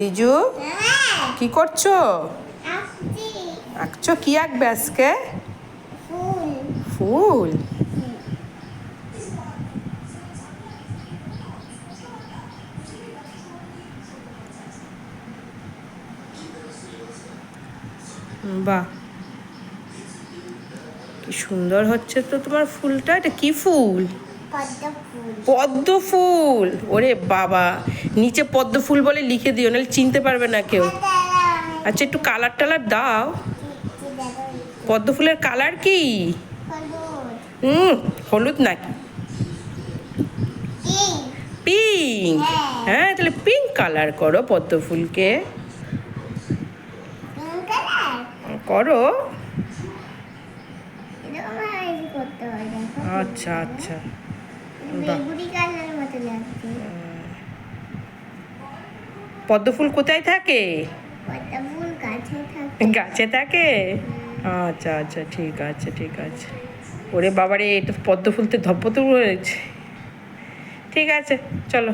রিজু, কি করছো? আঁকছো? কি আঁকবে আজকে? ফুল। বাহ, কি সুন্দর হচ্ছে তো তোমার ফুলটা। এটা কি ফুল? পদ্ম ফুল। ওরে বাবা, নিচে পদ্ম ফুল বলে লিখে দিও, নাহলে চিনতে পারবে না কেউ। আচ্ছা, একটু কালার টালার দাও। পদ্ম ফুলের কালার কি? হলুদ নাকি? পিঙ্ক। হ্যাঁ, তাহলে পিঙ্ক কালার করো পদ্ম ফুলকে। করো। আচ্ছা আচ্ছা, পদ্ম ফুল কোথায় থাকে? গাছে থাকে। আচ্ছা আচ্ছা, ঠিক আছে ঠিক আছে। ওরে বাবারে, এটা পদ্ম ফুল তো ধপ্পত হয়েছে। ঠিক আছে, চলো।